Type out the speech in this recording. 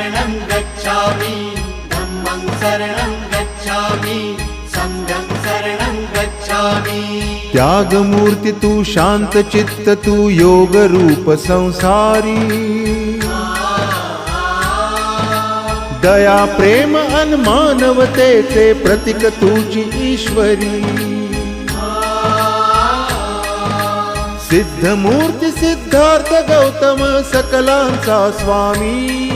शरणं गच्छामि धम्मं शरणं गच्छामि संघं शरणं गच्छामि। त्यागमूर्ती तू शांत चित्त तू योग रूप संसारी दया प्रेम अन मानवतेचे प्रतीक तुझी ईश्वरी सिद्धमूर्ती सिद्धार्थ गौतम सकलांचा स्वामी